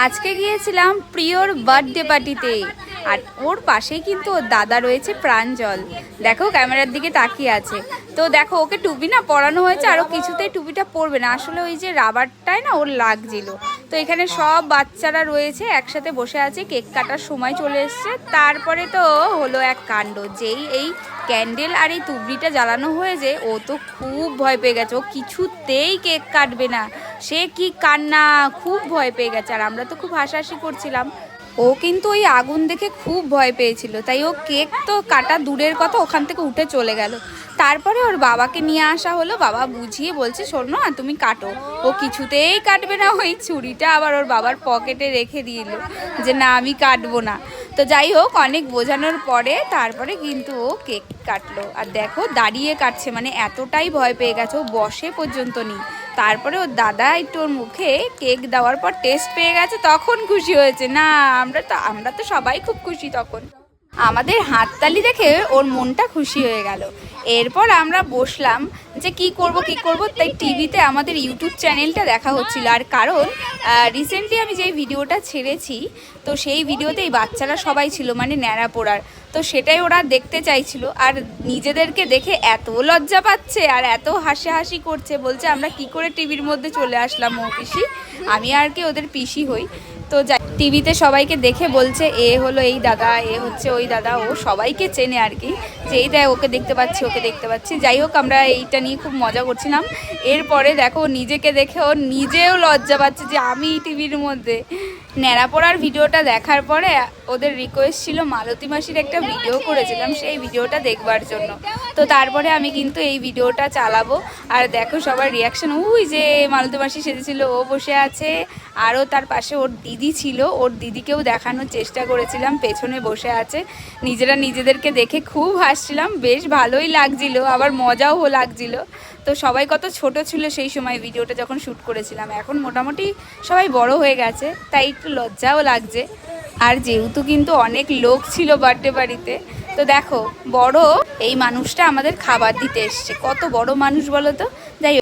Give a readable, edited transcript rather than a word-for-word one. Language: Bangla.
আজকে গিয়েছিলাম প্রিয়র বার্থডে পার্টিতে। আর ওর পাশেই কিন্তু ওর দাদা রয়েছে প্রাঞ্জল, দেখো ক্যামেরার দিকে তাকিয়ে আছে। তো দেখো ওকে টুপি না পরানো হয়েছে, আর ও কিছুতেই টুপিটা পরবে না, আসলে ওই যে রাবারটায় না ওর লাগছিল। তো এখানে সব বাচ্চারা রয়েছে একসাথে বসে আছে, কেক কাটার সময় চলে এসছে। তারপরে তো হলো এক কাণ্ড, যেই এই ক্যান্ডেল আর এই তুবড়িটা জ্বালানো হয়েছে, ও তো খুব ভয় পেয়ে গেছে, ও কিছুতেই কেক কাটবে না। সে কি কান্না, খুব ভয় পেয়ে গেছে। আর আমরা তো খুব হাসাহাসি করছিলাম। ও কিন্তু ওই আগুন দেখে খুব ভয় পেয়েছিল, তাই ও কেক তো কাটা দূরের কথা, ওখান থেকে উঠে চলে গেল। তারপরে ওর বাবাকে নিয়ে আসা হলো, বাবা বুঝিয়ে বলছে শোনো না তুমি কাটো। ও কিছুতেই কাটবে না, ওই ছুরিটা আবার ওর বাবার পকেটে রেখে দিল যে না আমি কাটবো না। তো যাই হোক, অনেক বোঝানোর পরে তারপরে কিন্তু ও কেক কাটলো। আর দেখো দাঁড়িয়ে কাটছে, মানে এতটাই ভয় পেয়ে গেছে, ও বসে পর্যন্ত নেই। তারপরে ওর দাদা একটু ওর মুখে কেক দেওয়ার পর টেস্ট পেয়ে গেছে, তখন খুশি হয়েছে। না আমরা তো সবাই খুব খুশি তখন। আমাদের হাততালি দেখে ওর মনটা খুশি হয়ে গেল। এরপর আমরা বসলাম যে কি করব, তাই টিভিতে আমাদের ইউটিউব চ্যানেলটা দেখা হচ্ছিল। আর কারণ রিসেন্টলি আমি যেই ভিডিওটা ছেড়েছি, তো সেই ভিডিওতে এই বাচ্চারা সবাই ছিল, মানে ন্যাড়া পোড়ার। তো সেটাই ওরা দেখতে চাইছিল, আর নিজেদেরকে দেখে এত লজ্জা পাচ্ছে আর এত হাসাহাসি করছে, বলছে আমরা কি করে টিভির মধ্যে চলে আসলাম। ও পিসি, আমি আর কি ওদের পিসি হই। তো টিভিতে সবাইকে দেখে বলছে এ হলো এই দাদা, এ হচ্ছে ওই দাদা, ও সবাইকে চেনে আর কি, যে এই দেয় ওকে দেখতে পাচ্ছি, ওকে দেখতে পাচ্ছি। যাই হোক, আমরা এইটা নিয়ে খুব মজা করছিলাম। এরপরে দেখো নিজেকে দেখে ও নিজেও লজ্জা পাচ্ছে যে আমি টিভির মধ্যে। ন্যাড়া পড়ার ভিডিওটা দেখার পরে ওদের রিকোয়েস্ট ছিল মালতী মাসির একটা ভিডিও করেছিলাম, সেই ভিডিওটা দেখবার জন্য। তো তারপরে আমি কিন্তু এই ভিডিওটা চালাবো। আর দেখো সবার রিয়াকশন, ওই যে মালতী মাসি সেজেছিল ও বসে আছে, আরও তার পাশে ওর দিদি ছিল, ওর দিদিকেও দেখানোর চেষ্টা করেছিলাম, পেছনে বসে আছে। নিজেরা নিজেদেরকে দেখে খুব হাসছিলাম, বেশ ভালোই লাগছিল, আবার মজাও লাগছিল। তো সবাই কত ছোট ছিল সেই সময় ভিডিওটা যখন শ্যুট করেছিলাম, এখন মোটামুটি সবাই বড় হয়ে গেছে, তাই একটু লজ্জাও লাগছে। আর যেহেতু কিন্তু অনেক লোক ছিল বার্থডে বাড়িতে, তো দেখো বড় এই মানুষটা আমাদের খাবার দিতে এসছে, কত বড় মানুষ বলো তো। যাই